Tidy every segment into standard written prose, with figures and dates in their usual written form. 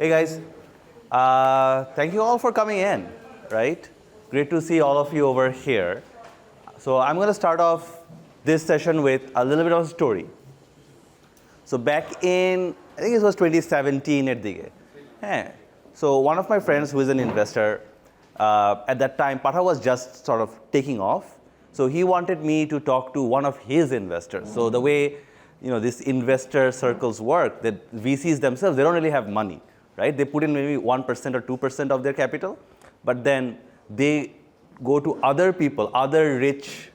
Hey guys, thank you all for coming in, right? Great to see all of you over here. So I'm going to start off this session with a little bit of a story. So back in, I think it was 2017 at the So one of my friends who is an investor, at that time, Pathao was just sort of taking off. So he wanted me to talk to one of his investors. So the way these investor circles work, that VCs themselves, they don't really have money, right? They put in maybe 1% or 2% of their capital, but then they go to other people, other rich,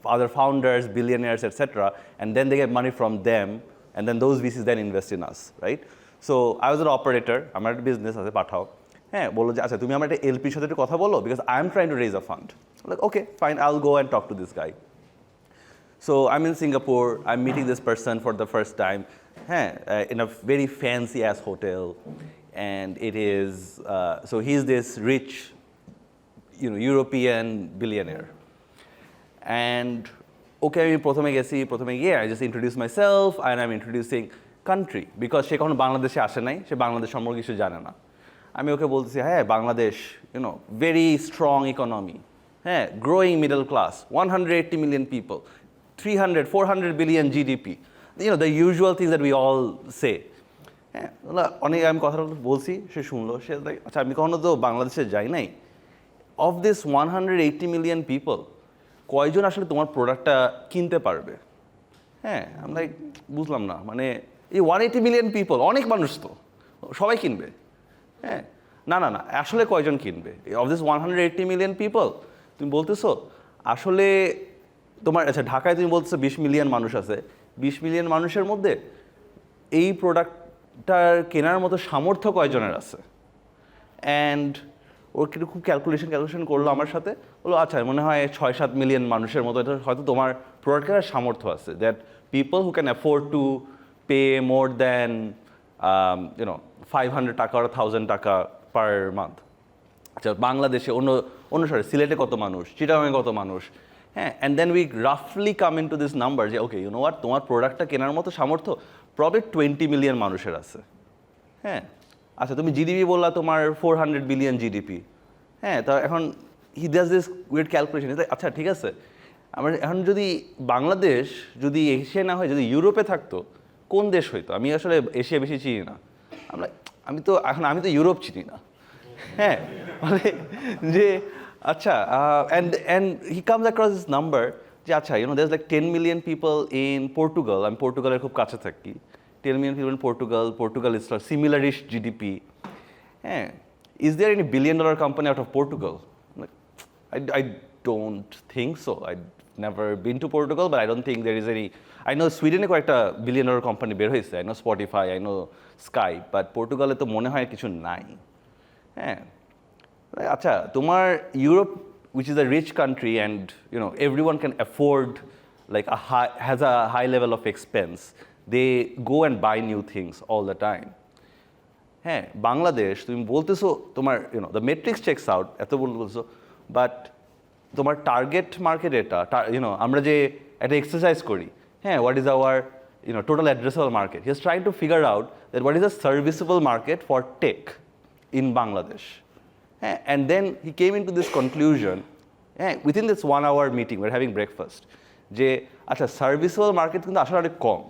other founders, billionaires, etc., and then they get money from them, and then those VCs then invest in us, right? So I was an operator, I'm at a business as a Pathao. বললো যে আচ্ছা তুমি আমার একটা এলপির সাথে একটু কথা বলো because I'm trying to raise a fund. I'm like, okay, fine, I'll go and talk to this guy. So I'm in Singapore, I'm meeting this person for the first time in a very fancy ass hotel, and it is, so he's this rich, European billionaire. And okay, আমি প্রথমে গিয়ে I just introduce myself and I'm introducing country because সে কখনো বাংলাদেশে আসে নাই, সে বাংলাদেশ সম্পর্কে কিছু জানে না। আমি ওকে বলতেছি হ্যাঁ Bangladesh very strong economy, growing middle class, 180 million people, 400 billion GDP, the usual things that we all say. অনেক আমি কথা বলছি, সে শুনলো, সে আচ্ছা আমি কখনো তো বাংলাদেশে যাই নাই, of this 180 million people কয়জন আসলে তোমার প্রোডাক্টটা কিনতে পারবে? আমি লাইক বুঝলাম না, মানে এই 180 মিলিয়ন পিপল অনেক মানুষ তো, সবাই কিনবে? না আসলে কয়জন কিনবে অফ দিস 180 মিলিয়ন পিপল? তুমি বলতেছো আসলে তোমার, আচ্ছা ঢাকায় তুমি বলতেছো 20 মিলিয়ন মানুষ আছে, 20 মিলিয়ন মানুষের মধ্যে এই প্রোডাক্টটার কেনার মতো সামর্থ্য কয়জনের আছে? অ্যান্ড ও কিন্তু খুব ক্যালকুলেশন করলো আমার সাথে, বললো আচ্ছা মনে হয় 6-7 মিলিয়ন মানুষের মতো এটা হয়তো তোমার প্রোডাক্ট কেনার সামর্থ্য আছে, that people who can afford to pay more than 500 টাকা or 1000 টাকা পার মান্থ। আচ্ছা বাংলাদেশে অন্য শহরে সিলেটে কত মানুষ, চিটাগাংয়ে কত মানুষ, অ্যান্ড দেন উই রাফলি come in to this number যে ওকে হোয়াট, তোমার প্রোডাক্টটা কেনার মতো সামর্থ্য প্রবলি 20 মিলিয়ন মানুষের আছে। আচ্ছা তুমি জিডিপি বললা তোমার 400 বিলিয়ন জিডিপি, তা এখন he does this weird calculation, আচ্ছা ঠিক আছে, আমার এখন যদি বাংলাদেশ যদি এশিয়া না হয়, যদি ইউরোপে থাকতো কোন দেশ হইতো? আমি আসলে এশিয়া বেশি চিনি না, আমি তো ইউরোপ চিনি না, মানে যে আচ্ছা and he comes across this number যে আচ্ছা there is like 10 million people in Portugal, আমি পর্তুগালের খুব কাছে থাকি, 10 million people in Portugal is similar-ish GDP. Is there any billion-dollar company out of Portugal? Like, I don't think so. I've never been to Portugal, but I don't think there is any. I know Sweden is quite a billion-dollar company বের হয়েছে. I know Spotify, I know Skype, but Portugal তো মনে হয় কিছু নাই। আচ্ছা তোমার Europe, which is a rich country, and everyone can afford like has a high level of expense. They go and buy new things all the time. Bangladesh তুমি বলতেছো তোমার the matrix checks out, এত বলছো, বাট তোমার target market এটা, আমরা যে একটা এক্সারসাইজ করি, what is our total addressable market? He is trying to figure out that what is a serviceable market for tech in Bangladesh. And then he came into this conclusion within this 1 hour meeting, we're having breakfast, যে আচ্ছা serviceable market কিন্তু আসলে অনেক কম।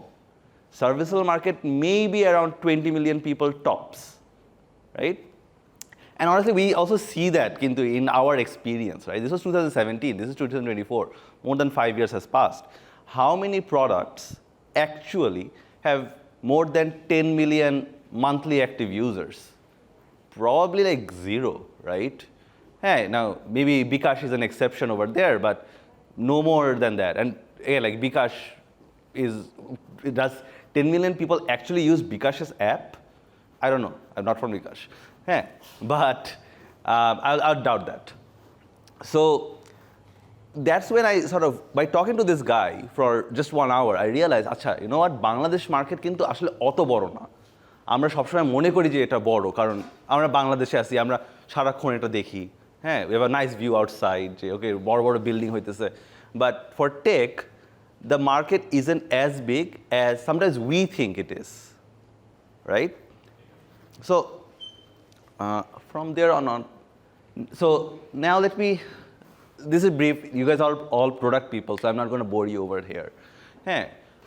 Serviceable market may be around 20 million people tops, right? And honestly, we also see that in our experience, right? This was 2017, this is 2024, more than 5 years has passed. How many products actually have more than 10 million monthly active users? Probably like 0, right? Now maybe Bikash is an exception over there, but no more than that. And like Bikash does 10 million people actually use Bikash's app? I don't know. I'm not from Bikash. But I'll doubt that. So that's when I sort of, by talking to this guy for just 1 hour, I realized, acha, you know what, Bangladesh market কিন্তু আসলে অত বড় না। আমরা সবসময় মনে করি যে এটা বড়, কারণ আমরা বাংলাদেশে আছি, আমরা সারাক্ষণ এটা দেখি, we have a nice view outside, যে ওকে বড় বড় বিল্ডিং হইতেছে, but for tech the market isn't as big as sometimes we think it is, right? So from there on, so now let me, this is brief, you guys are all product people, so I'm not going to bore you over here. হ্যাঁ,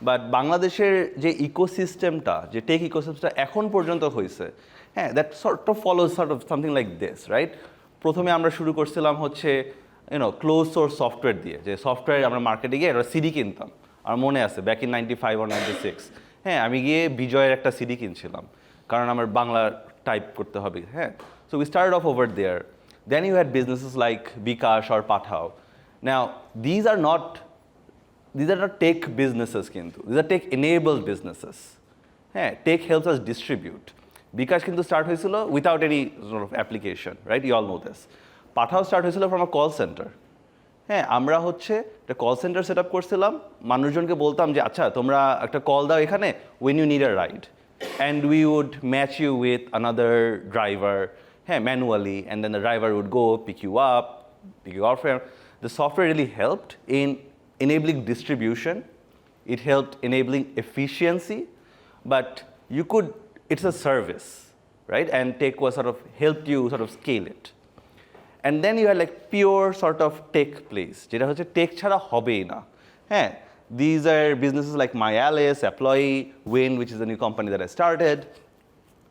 but বাংলাদেশের যে ইকোসিস্টেমটা, যে take ইকোসিস্টেমটা এখন পর্যন্ত হয়েছে, হ্যাঁ, that sort of follows sort of something like this, right? প্রথমে আমরা শুরু করছিলাম হচ্ছে ক্লোজ সোর্স সফটওয়্যার দিয়ে, যে সফটওয়্যার আমরা মার্কেটে গিয়ে একটা সিডি কিনতাম। আমার মনে আছে ব্যাক ইন 95 or 96, হ্যাঁ, আমি গিয়ে বিজয়ের একটা সিডি কিনছিলাম, কারণ আমার বাংলা টাইপ করতে হবে, হ্যাঁ। So we started off over there. Then you had businesses like Bikash or Pathao. Now, these are not tech businesses, kintu. These are tech-enabled businesses. Yeah, tech helps us distribute. Bikash kintu start hoychilo without any sort of application, right? You all know this. Pathao start hoychilo from a call center. হ্যাঁ, আমরা হচ্ছে একটা call centre set up করছিলাম, মানুষজনকে বলতাম যে আচ্ছা তোমরা একটা কল দাও এখানে when you need a ride, and we would match you with another driver, হ্যাঁ, manually, and then the driver would go pick you up, pick you up from. The software really helped in enabling distribution. It helped enabling efficiency, but you could, it's a service, right? And tech was sort of helped you sort of scale it. And then you had like pure sort of tech plays, যেটা হচ্ছে take ছাড়া হবেই না, হ্যাঁ। These are businesses like Hussain Elius, Wind, which is a new company that I started.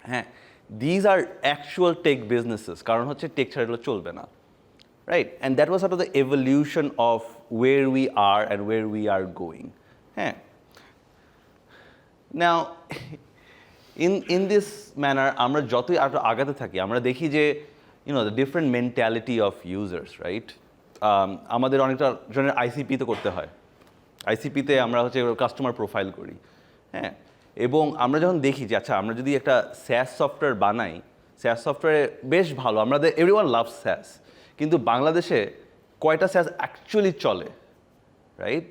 হ্যাঁ, these are actual tech businesses, কারণ হচ্ছে take ছাড়া এগুলো চলবে না, right? And that was sort of the evolution of where we are and where we are going. হ্যাঁ, now in this manner আমরা যতই আরো আগাতে থাকি আমরা দেখি যে the different mentality of users, right? আমাদের অনেকটা জনের আইসিপি তো করতে হয়, আইসিপিতে আমরা হচ্ছে কাস্টমার প্রোফাইল করি, হ্যাঁ। এবং আমরা যখন দেখি যে আচ্ছা আমরা যদি একটা SaaS সফটওয়্যার বানাই, SaaS সফটওয়্যারে বেশ ভালো, আমাদের এভরিওয়ান লাভস SaaS, কিন্তু বাংলাদেশে কয়টা SaaS অ্যাকচুয়ালি চলে, right?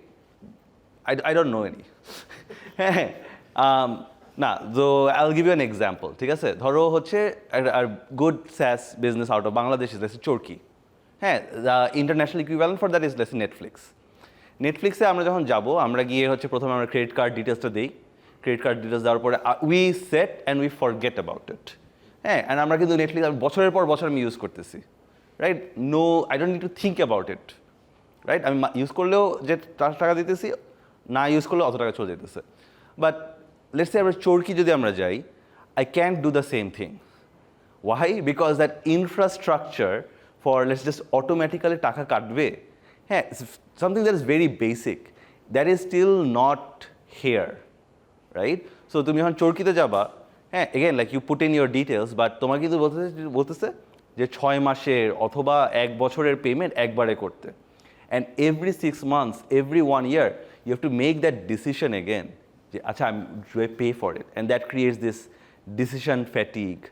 I don't know any. হ্যাঁ, না, তো I will give you an example, ঠিক আছে? ধরো হচ্ছে আর good SaaS business out of Bangladesh is let's Chorki, হ্যাঁ। The international equivalent for that is let's নেটফ্লিক্সে আমরা যখন যাব, আমরা গিয়ে হচ্ছে প্রথমে আমরা ক্রেডিট কার্ড ডিটেলসটা দিই, ক্রেডিট কার্ড ডিটেলস দেওয়ার পরে we set and we forget about it, হ্যাঁ। অ্যান্ড আমরা কিন্তু নেটফ্লিক্স বছরের পর বছর আমি ইউজ করতেছি, right? No, I don't need to think about it, right? আমি ইউজ করলেও যে টাকা দিতেছি, না ইউজ করলেও অত টাকা চলে যেতেছে। বাট লেটস সে আমরা চরকি যদি আমরা যাই, I can't do the same thing. Why? Because that infrastructure for let's just automatically টাকা কাটবে, হ্যাঁ, something that is very basic, that is still not here, right? So তুমি যখন চরকিতে যাবা, হ্যাঁ, again like you put in your details, but তোমার কিন্তু বলতেছে যে 6 মাসের অথবা 1 বছরের পেমেন্ট একবারে করতে, and every 6 months, every 1 year you have to make that decision again, যে আচ্ছা do I pay for it, and that creates this decision fatigue,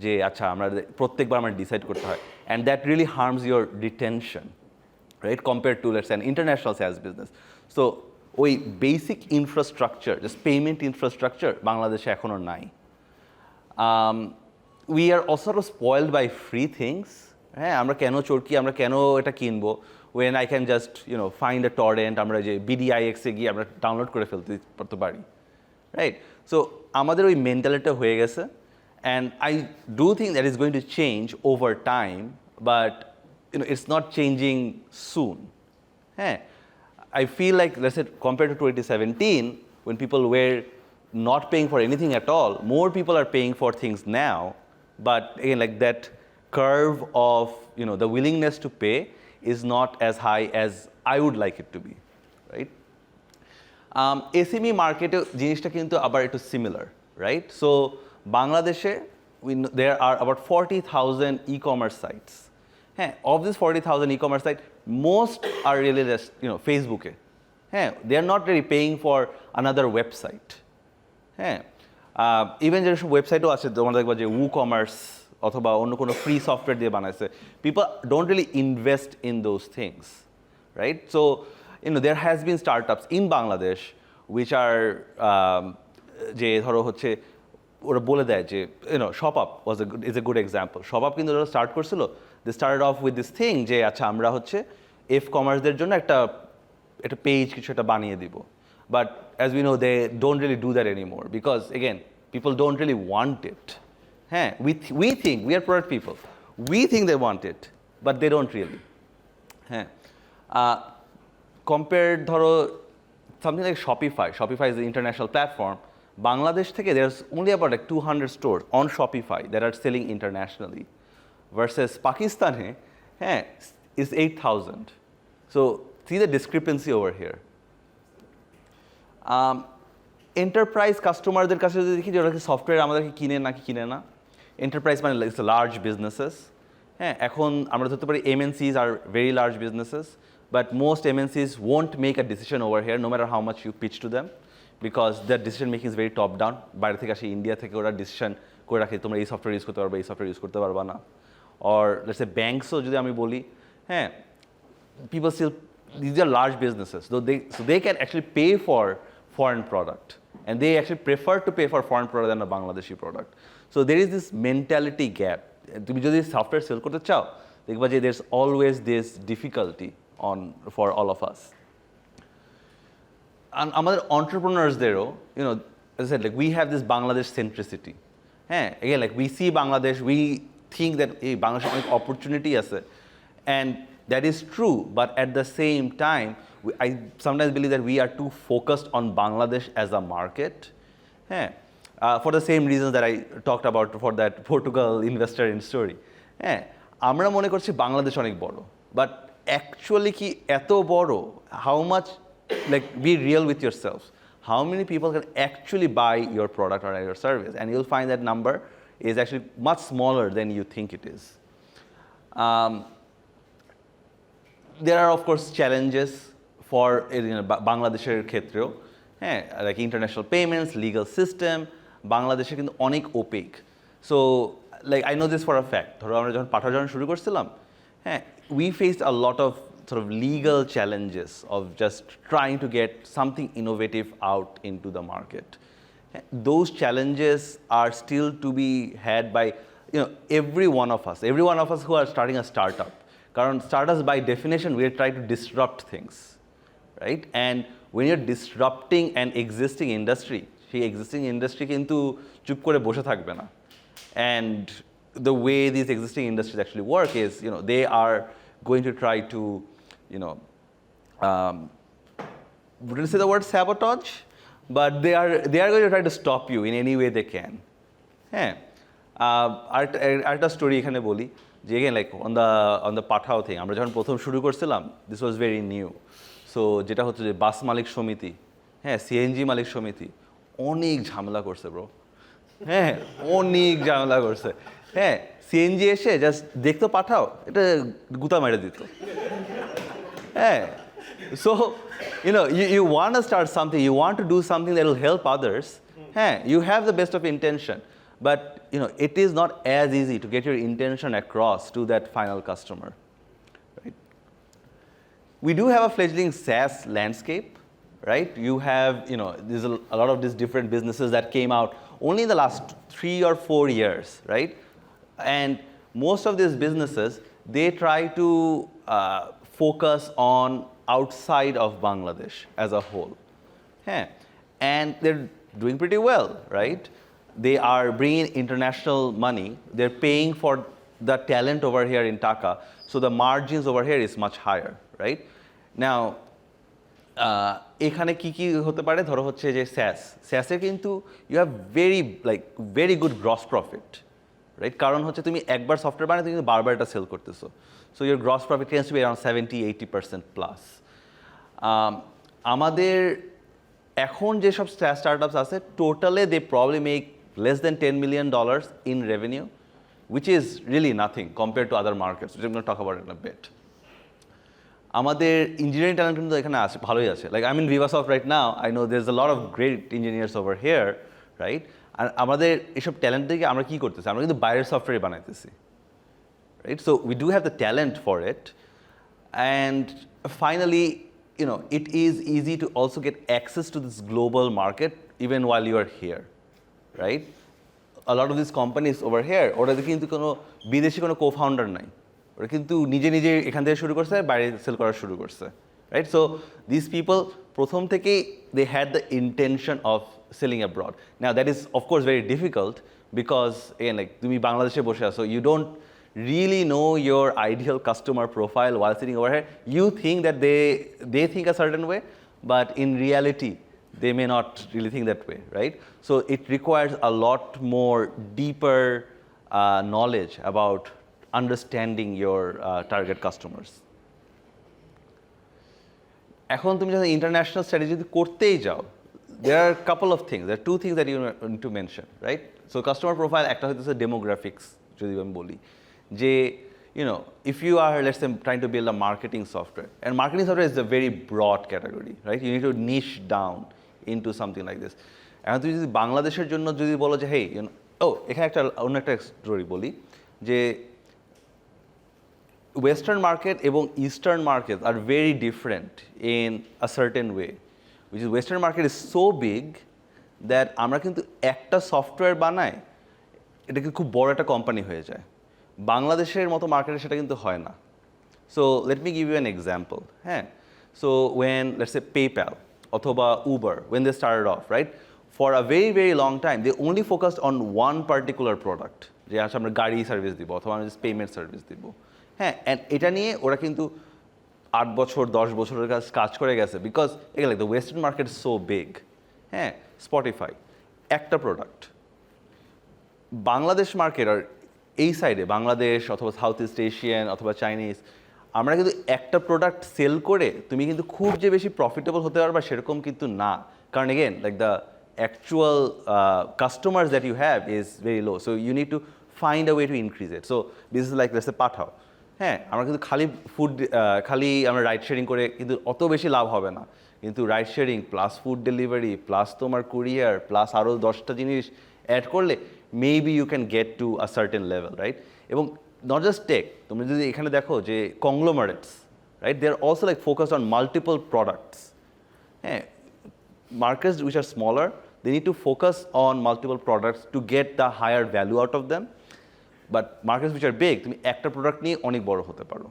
যে আচ্ছা আমরা প্রত্যেকবার আমরা ডিসাইড করতে হয়, and that really harms your retention, right, compared to let's say an international SaaS business. So ওই basic infrastructure, just payment infrastructure বাংলাদেশে এখনও নাই। We are also spoiled by free things, হ্যাঁ। আমরা কেন চরকি, আমরা কেন এটা কিনবো when I can just find a torrent, আমরা যে BDIX-এ গিয়ে আমরা ডাউনলোড করে ফেলতে পারি, রাইট? সো আমাদের ওই মেন্টালিটিটা হয়ে গেছে, and I do think that is going to change over time, but it's not changing soon, হ্যাঁ। I feel like, let's say compared to 2017 when people were not paying for anything at all, more people are paying for things now, but again like that curve of the willingness to pay is not as high as I would like it to be, right? SME market জিনিসটা কিন্তু আবার একটু similar, right? So বাংলাদেশে there are about 40,000 e-commerce sites, হ্যাঁ। Of these 40,000 e-commerce sites, most are really just ফেসবুকে, হ্যাঁ। They are not really paying for another website, হ্যাঁ। Even যেসব ওয়েবসাইটও আছে তোমরা দেখবা যে WooCommerce অথবা অন্য কোনো ফ্রি সফটওয়্যার দিয়ে বানাইছে, people don't really invest in those things, right? So there has been startups in Bangladesh which are যে ধরো হচ্ছে ওরা বলে দেয় যে ShopUp is a good example. ShopUp কিন্তু ওরা স্টার্ট করছিল, they started off with this thing যে আচ্ছা আমরা হচ্ছে কমার্সদের জন্য একটা পেজ কিছু একটা বানিয়ে দিব, but as we know they don't really do that anymore because again people don't really want it, হ্যাঁ we think we are product people, we think they want it but they don't really. হ্যাঁ compared ধরো something like Shopify is the international platform. Bangladesh থেকে there's only about like 200 stores on Shopify that are selling internationally versus Pakistan is 8,000. So see the discrepancy over here. Enterprise কাস্টমারদের কাছে যদি দেখি যে ওরা কি সফটওয়্যার আমাদেরকে কিনে নাকি কিনে না, এন্টারপ্রাইজ মানে লার্জ বিজনেসেস। হ্যাঁ এখন আমরা ধরতে পারি MNCs are very large businesses, but most MNCs won't make a decision over here no matter how much you pitch to them because their decision making is very top down. বাইরে থেকে আসে India থেকে ওরা decision করে রাখে তোমরা এই software use করতে পারবা, এই সফটওয়্যার ইউজ করতে পারবা না। or let's say ব্যাংকসও যদি আমি বলি, হ্যাঁ people still, these are large businesses, so they can actually pay for foreign product and they actually prefer to pay for foreign product than a Bangladeshi product. So there is this mentality gap. তুমি যদি software sell করতে চাও দেখবা যে there's always this difficulty for all of us. And আমাদের entrepreneursদেরও, you know, as I said, like we have this Bangladesh centricity. হ্যাঁ again like we see Bangladesh, we think that এই বাংলাদেশে অনেক opportunity আছে, and that is true, but at the same time I sometimes believe that we are too focused on Bangladesh as a market. হ্যাঁ for the same reasons that I talked about for that Portugal investor in story. হ্যাঁ আমরা মনে করছি বাংলাদেশ অনেক বড়, but actually কি এত বড়? How much, like be real with yourselves, how many people can actually buy your product or your service? And you'll find that number is actually much smaller than you think it is. There are of course challenges for বাংলাদেশের ক্ষেত্রেও, হ্যাঁ like international payments, legal system, বাংলাদেশে কিন্তু অনেক opaque. So like I know this for a fact, ধরো আমরা যখন পাঠাও যখন শুরু করছিলাম, হ্যাঁ we faced a lot of sort of legal challenges of just trying to get something innovative out into the market. Those challenges are still to be had by, you know, every one of us who are starting a startup. কারণ startups by definition we are trying to disrupt things, right? And when you're disrupting an existing industry, সেই existing industry কিন্তু চুপ করে বসে থাকবে না. And the way these existing industries actually work is, you know, they are going to try to, you know, wouldn't say the word sabotage, but they are going to try to stop you in any way they can. হ্যাঁ আরেকটা story এখানে বলি যে again like on the Pathao thing, আমরা যখন প্রথম শুরু করছিলাম this was very new. So যেটা হচ্ছে যে বাস মালিক সমিতি, হ্যাঁ সিএনজি মালিক সমিতি অনেক ঝামেলা করছে ব্রো, হ্যাঁ অনেক ঝামেলা করছে। হ্যাঁ সিএনজি এসে জাস্ট দেখতো পাঠাও, এটা গুতা মেরে দিত। হ্যাঁ so you know you want to start something, you want to do something that will help others. হ্যাঁ you have the best of intention, but you know it is not as easy to get your intention across to that final customer, right? We do have a fledgling SaaS landscape, right? You have, you know, there's a lot of these different businesses that came out only in the last 3 or 4 years, right? And most of these businesses, they try to focus on outside of Bangladesh as a whole. Yeah. And they're doing pretty well, right? They are bringing international money. They're paying for the talent over here in Dhaka. So the margins over here is much higher, right? Now, এখানে কি কি হতে পারে? ধরো হচ্ছে যে SaaS-এ কিন্তু you have very good gross profit, right? কারণ হচ্ছে তুমি একবার সফটওয়্যার বানাতে কিন্তু বারবার এটা সেল করতেছো, so your gross profit tends to be around 70-80% plus. আমাদের এখন যেসব স্টার্টআপস আছে টোটালে they probably make less than $10 million in revenue, which is really nothing compared to other markets, which I'm going to talk about in a bit. আমাদের engineering talent কিন্তু এখানে আছে, ভালোই আছে। Like I mean Vivasoft right now, I know there is a lot of great engineers over here, right? আর আমাদের এসব talent থেকে আমরা কী করতেছি? আমরা কিন্তু বাইরের সফটওয়্যার বানাইতেছি, right? So we do have the talent for it, and finally you know it is easy to also get access to this global market even while you are here, right? A lot of these companies over here, ওরা কিন্তু কোনো বিদেশি কোনো co-founder নাই, ওরা কিন্তু নিজে নিজে এখান থেকে শুরু করছে, বাইরে সেল করা শুরু করছে, রাইট? সো দিস পিপল প্রথম থেকেই they had the intention of selling abroad. Now that is of course very difficult, because again like তুমি বাংলাদেশে বসে আছো, you don't really know your ideal customer profile while sitting over here. You think that they think a certain way, but in reality they may not really think that way, right? So it requires a lot more deeper knowledge about understanding your target customers. এখন তুমি যখন international strategy যদি করতেই যাও, there are a couple of things, there are two things that you need to mention, right? So customer profile একটা হইতেছে demographics যদি আমি বলি যে if you are, let's say, trying to build a marketing software, and marketing software is a very broad category, right? You need to niche down into something like this. এখন তুমি যদি বাংলাদেশের জন্য যদি বলো যে hey, এখানে অন্য একটা স্টোরি বলি যে Western market এবং Eastern markets are very different in a certain way, which is Western market is so big that আমরা কিন্তু একটা সফটওয়্যার বানাই এটা কিন্তু খুব বড় একটা কোম্পানি হয়ে যায়। বাংলাদেশের মতো মার্কেটে সেটা কিন্তু হয় না। So let me give you an example. হ্যাঁ, so when let's say PayPal অথবা Uber, when they started off, right, for a very very long time they only focused on one particular product, যে আচ্ছা আমরা গাড়ি service দিব অথবা আমরা payment service দিব। হ্যাঁ, অ্যান্ড এটা নিয়ে ওরা কিন্তু 8 বছর 10 বছরের কাজ করে গেছে, because like the western market is so big. হ্যাঁ, স্পটিফাই একটা প্রোডাক্ট। বাংলাদেশ মার্কেট আর এই সাইডে বাংলাদেশ অথবা সাউথ ইস্ট এশিয়ান অথবা চাইনিজ, আমরা কিন্তু একটা প্রোডাক্ট সেল করে তুমি কিন্তু খুব যে বেশি প্রফিটেবল হতে পারবা সেরকম কিন্তু না, কারণ again like the actual customers that you have is very low, so you need to find a way to increase it. So this is like let's say Pathao. হ্যাঁ, আমরা কিন্তু খালি আমরা রাইড শেয়ারিং করে কিন্তু অত বেশি লাভ হবে না, কিন্তু ride sharing plus food delivery plus তোমার কুরিয়ার প্লাস আরও 10টা জিনিস অ্যাড করলে maybe you can get to a certain level, right? এবং নট জাস্ট টেক, তুমি যদি এখানে দেখো যে conglomerates, right, they are also like focused on multiple products. হ্যাঁ, markets which are smaller, they need to focus on multiple products to get the higher value out of them. But markets which are big, তুমি একটা product নিয়ে অনেক বড় হতে পারো।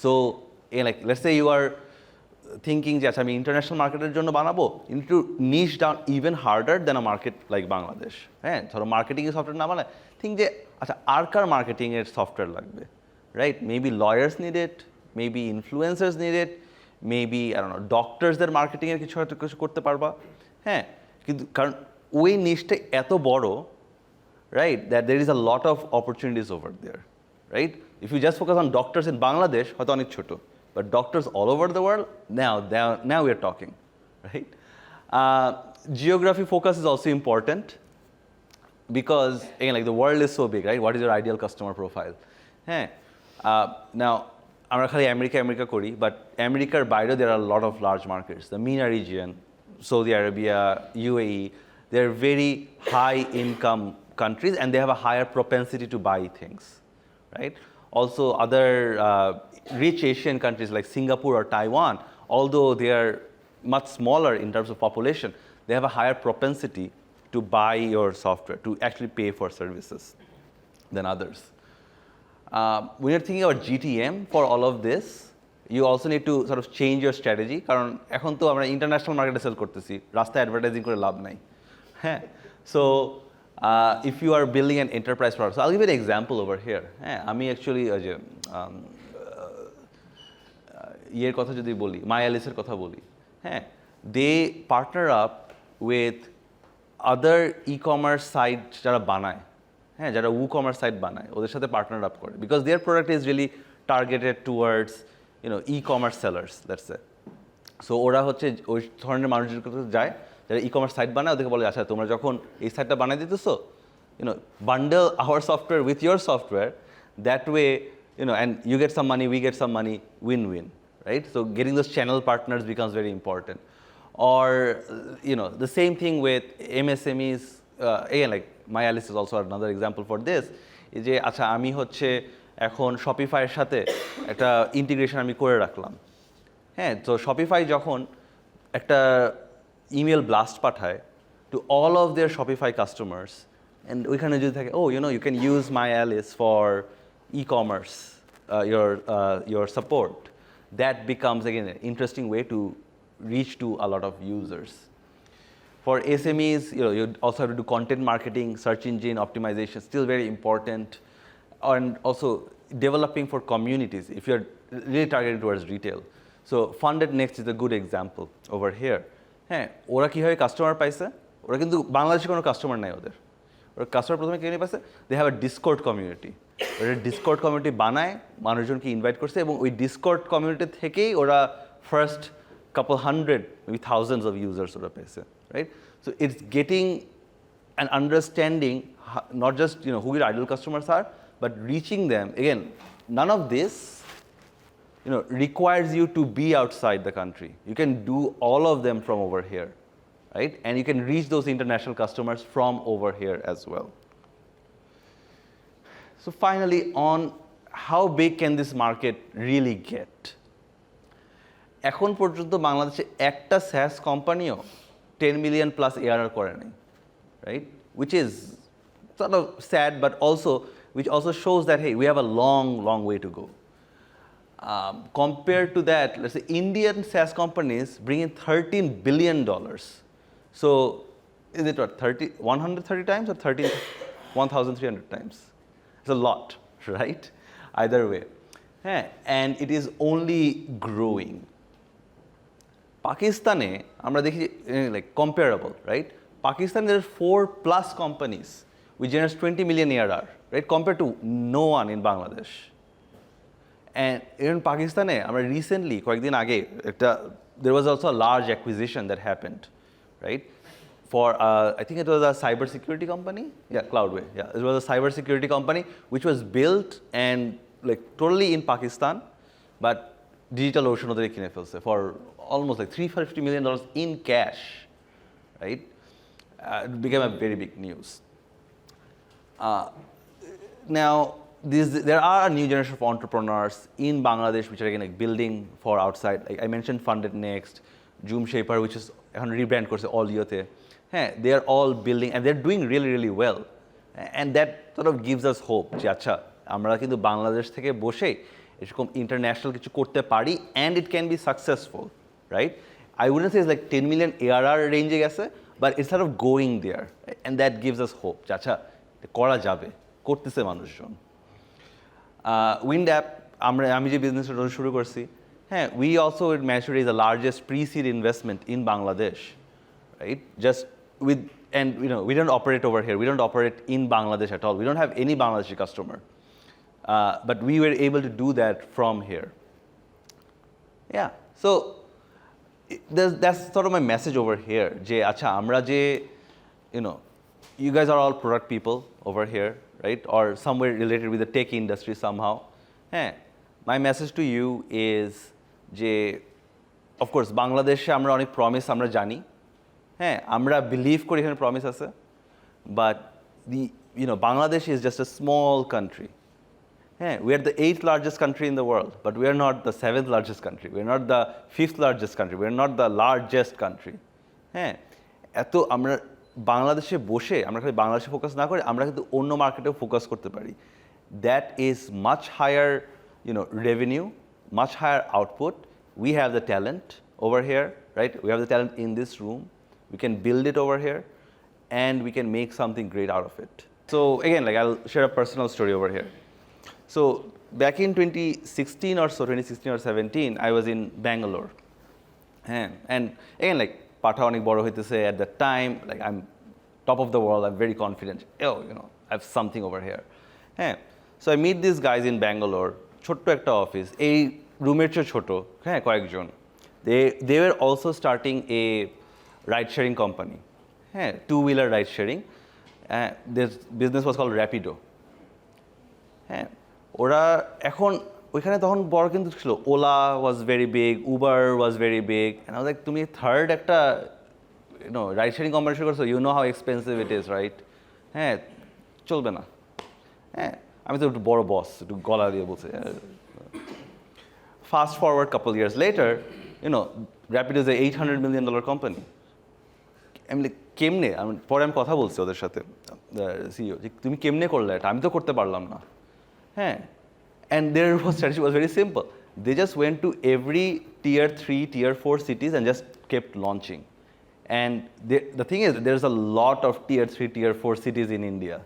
So like let's say you are thinking যে আচ্ছা আমি ইন্টারন্যাশনাল মার্কেটের জন্য বানাবো, you need to niche down even harder than a market like Bangladesh. হ্যাঁ, ধরো মার্কেটিংয়ের সফটওয়্যার না বানায়, থিঙ্ক যে আচ্ছা আর কার মার্কেটিংয়ের সফটওয়্যার লাগবে, right? Maybe lawyers need it, maybe influencers need it, maybe ডক্টরসদের মার্কেটিংয়ের কিছু হয়তো কিছু করতে পারবা। হ্যাঁ, কিন্তু কারণ ওই নিশটা এত বড়, right, that there is a lot of opportunities over there, right? If you just focus on doctors in Bangladesh, হয়তো অনেক ছোট, but doctors all over the world, now we are talking, right? Geography focus is also important because again, like the world is so big, right? What is your ideal customer profile? হ্যাঁ, now আমরা খালি America করি, but আমেরিকার বাইরে there are a lot of large markets. The MENA region, Saudi Arabia, UAE, they are very high income countries and they have a higher propensity to buy things, right? Also other rich Asian countries like Singapore or Taiwan, although they are much smaller in terms of population, they have a higher propensity to buy your software, to actually pay for services than others. When you're thinking about GTM for all of this, you also need to sort of change your strategy, কারণ এখন তো আমরা international মার্কেটে sell করতেছি, রাস্তায় advertising করে লাভ নাই। হ্যাঁ, so if you are building an enterprise product, so I'll give you an example over here. হ্যাঁ, আমি অ্যাকচুয়ালি যে ইয়ের কথা যদি বলি, মাইয়ালিসের কথা বলি, হ্যাঁ, they partner up with other e-commerce site যারা বানায়, হ্যাঁ, যারা কমার্স সাইট বানায় ওদের সাথে পার্টনার আপ করে, because their product is really targeted towards e-commerce sellers, that's it. So ওরা হচ্ছে ওই ধরনের মানুষদের কাছে যায় যারা ই-কমার্স সাইট বানায়, ওদেরকে বলে আচ্ছা তোমরা যখন এই সাইটটা বানিয়ে দিতেছো, bundle our software with your software, that way and you get some money, we get some money, win-win, right? So getting those channel partners becomes very important. Or the same thing with MSMEs, again like MyAlice is also another example for this, is যে আচ্ছা আমি হচ্ছে এখন শপিফাইয়ের সাথে একটা integration আমি করে রাখলাম। হ্যাঁ, তো শপিফাই যখন একটা ইমেল ব্লাস্ট পাঠায় to all of their Shopify customers, and ওইখানে যদি থাকে you can use MyAlice for e-commerce, your support, that becomes again an interesting way to reach to a lot of users. For SMEs, you also have to do content marketing, search engine optimization, still very important, and also developing for communities if you're really targeted towards retail. So Funded Next is a good example over here. হ্যাঁ, ওরা কীভাবে customer পাইছে? ওরা কিন্তু বাংলাদেশে কোনো customer নাই ওদের। ওরা কাস্টমার প্রথমে কীভাবে পাইছে? They have a Discord community. ওরা ডিসকর্ড কমিউনিটি বানায়, মানুষজনকে ইনভাইট করছে, এবং ওই ডিসকর্ড কমিউনিটি থেকেই ওরা first couple hundred, maybe thousands of users ওরা পেয়েছে, right? So it's getting an understanding, not just who your ideal customers are, but reaching them. Again, none of this requires you to be outside the country. You can do all of them from over here, right? And you can reach those international customers from over here as well. So finally, on how big can this market really get? এখন পর্যন্ত বাংলাদেশে একটা SaaS কোম্পানিও 10 million plus ARR করে নাই, right? Which is sort of sad, but which also shows that, hey, we have a long way to go. Compared to that, let's say Indian SaaS companies bring in $13 billion. So is it what, 130 times or 1,300 times? It's a lot, right? Either way. And it is only growing. Pakistane, আমরা দেখি like comparable, right? Pakistan, there are 4+ companies which generate 20 million ARR, right? Compared to no one in Bangladesh. And in Pakistan, recently, কয়েকদিন আগে, there was also a large acquisition that happened, right? For, I think it was a cybersecurity company. Yeah, Cloudway. Yeah, it was a cybersecurity company which was built and like totally in Pakistan, but DigitalOcean ওদের কিনে ফেলছে for almost like $350 million in cash, right? It became a very big news. Now, there are a new generation of entrepreneurs in Bangladesh which are again like building for outside. Like I mentioned Funded Next, Joom Shaper, which is এখন rebrand করছে Oliote. They are all building and they're doing really well. And that sort of gives us hope যে আচ্ছা আমরা কিন্তু বাংলাদেশ থেকে বসে এরকম international কিছু করতে পারি, and it can be successful, right? I wouldn't say it's like 10 million ARR রেঞ্জে গেছে, but it's sort of going there, and that gives us hope যে আচ্ছা করা যাবে, করতেছে মানুষজন। wind.app, আমি যে বিজনেসটা শুরু করছি, we also managed to raise the largest pre-seed investment in Bangladesh, right? Just with, and we don't operate over here, we don't operate in Bangladesh at all, we don't have any Bangladeshi customer. But we were able to do that from here. Yeah, so that's sort of my message over here. Je, acha, amra je, you guys are all product people over here, right? Or somewhere related with the tech industry somehow. My message to you is, je, of course, Bangladesh amra onek promise amra jani. Amra believe kori ekhane promise ase. But Bangladesh is just a small country. We are the 8th largest country in the world, but we are not the 7th largest country. We are not the 5th largest country. We are not the largest country. এত আমরা বাংলাদেশে বসে আমরা খালি বাংলাদেশে focus না করে আমরা কিন্তু অন্য মার্কেটেও ফোকাস করতে পারি। That is much higher, revenue, much higher output. We have the talent over here, right? We have the talent in this room. We can build it over here, and we can make something great out of it. So again, like I'll share a personal story over here. So back in 2016 or so, 2016 or 17, I was in Bangalore. And again, like Pathao অনেক বড় হইতেছে at that time, like I'm top of the world, I'm very confident. I have something over here. So I meet these guys in Bangalore, ছোট্ট একটা office, এই রুমের চেয়ে ছোট, কয়েকজন. They were also starting a ride sharing company. Two-wheeler ride sharing. This business was called Rapido. ওরা এখন ওইখানে তখন বড় কিন্তু ছিল, Ola was very big, Uber was very big, and I was like তুমি থার্ড একটা রাইড শেয়ারিং কোম্পানি শুরু করছো, you know how expensive it is, right? চলবে না। আমি তো একটু বড় বস, একটু গলা দিয়ে বলছি। Fast forward couple years later, rapid is a $800 million company. আমি লাইক কেমনে, পরে আমি কথা বলছি ওদের সাথে, সিইও, যে তুমি কেমনে করলে এটা, আমি তো করতে পারলাম না। And their strategy was very simple. They just went to every tier 3, tier 4 cities and just kept launching. And the thing is, there's a lot of tier 3, tier 4 cities in India.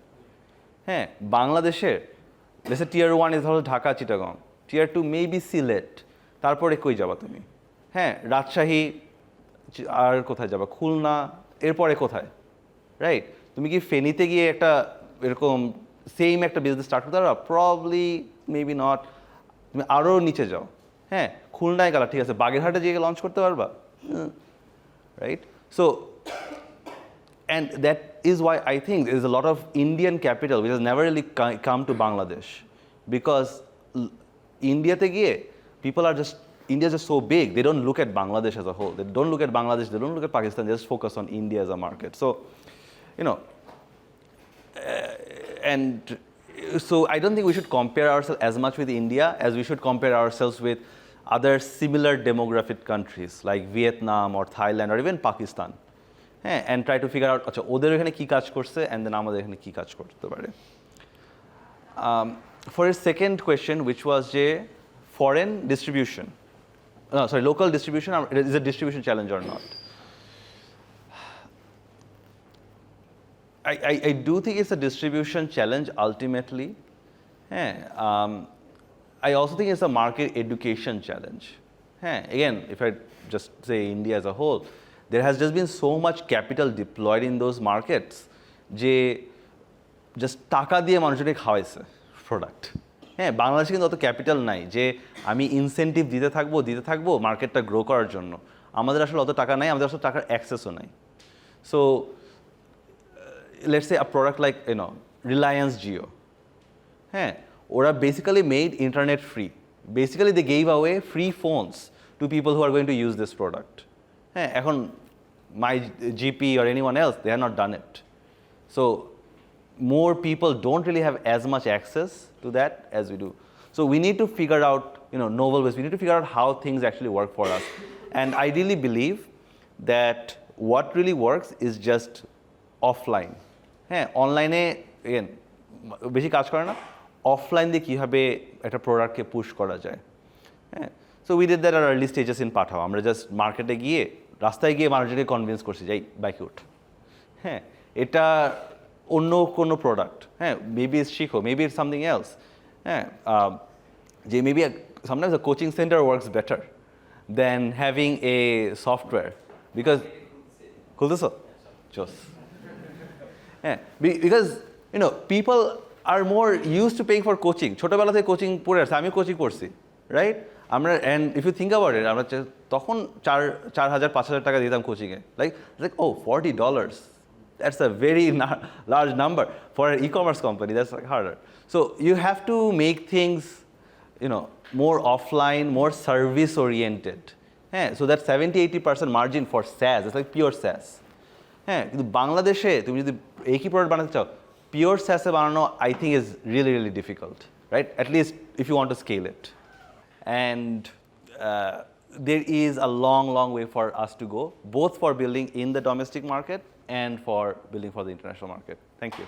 হ্যাঁ, বাংলাদেশের let's say tier 1 is ধরো Dhaka, Chittagong, tier 2 maybe Sylhet, তারপরে কই যাবা তুমি? হ্যাঁ, রাজশাহী, আর কোথায় যাবা? খুলনা, এরপরে কোথায়? রাইট? তুমি কি ফেনীতে গিয়ে একটা এরকম সেম একটা বিজনেস স্টার্ট করতে পারবা? Probably maybe not. তুমি আরও নিচে যাও, হ্যাঁ, খুলনায় গেলা, ঠিক আছে, বাগেরহাটে গিয়ে লঞ্চ করতে পারবা? Right? So and that is why I think there is a lot of Indian capital which has never really come to Bangladesh, because India te giye people are just, India is just so big, they don't look at Bangladesh as a whole, they don't look at Bangladesh, they don't look at Pakistan, they just focus on India as a market. So you know, and so I don't think we should compare ourselves as much with India as we should compare ourselves with other similar demographic countries like Vietnam or Thailand or even Pakistan. হ্যাঁ, and try to figure out আচ্ছা ওদের এখানে কী কাজ করছে and then আমাদের এখানে কী কাজ করতে পারে। For a second question, which was যে foreign distribution, local distribution, is a distribution challenge or not? I do think it's a distribution challenge ultimately. হ্যাঁ, I also think it's a market education challenge. হ্যাঁ, again, if I just say India as a whole, there has just been so much capital deployed in those markets যে just টাকা দিয়ে মানুষজনকে খাওয়াইছে product. হ্যাঁ, বাংলাদেশে কিন্তু অত ক্যাপিটাল নাই যে আমি ইনসেন্টিভ দিতে থাকবো মার্কেটটা গ্রো করার জন্য। আমাদের আসলে অত টাকা নাই, আমাদের আসলে টাকার অ্যাক্সেসও নাই। So let's say a product like Reliance Jio, হ্যাঁ, ওরা basically made internet free, basically they gave away free phones to people who are going to use this product. হ্যাঁ, এখন my GP or anyone else, they have not done it. So more people don't really have as much access to that as we do. So we need to figure out, novel ways. We need to figure out how things actually work for us. And I really believe that what really works is just offline. হ্যাঁ, অনলাইনে again বেশি কাজ করে না, offline দিয়ে কীভাবে একটা প্রোডাক্টকে push করা যায়। হ্যাঁ, so we did that at early stages in Pathao. আমরা জাস্ট মার্কেটে গিয়ে, রাস্তায় গিয়ে মানুষজনকে কনভিন্স করছি যাই বাইকে উঠ। হ্যাঁ, এটা অন্য কোনো প্রোডাক্ট, হ্যাঁ, মেবি ইটস শিখো, মেবি ইটস সামথিং এলস। হ্যাঁ, যে maybe sometimes a coaching centre works better then having a software, because খুলতেছ চোস। হ্যাঁ, because people are more use to paying for coaching. ছোটোবেলা থেকে কোচিং পড়ে আসছে, আমি কোচিং করছি, রাইট? আমরা, and if you think about it, আমরা তখন 4,000-5,000 টাকা দিতাম কোচিংয়ে। Like $40, that's a very large number for an e-commerce company, that's like harder. So you have to make things more offline, more service oriented. হ্যাঁ, so that 70-80% margin for SaaS, it's like pure SaaS. হ্যাঁ, কিন্তু বাংলাদেশে তুমি যদি একই product বানাতে চাও, pure SaaS-এ বানানো I think is really, really difficult, right? At least if you want to scale it. And there is a long, long way for us to go, both for building in the domestic market and for building for the international market. Thank you.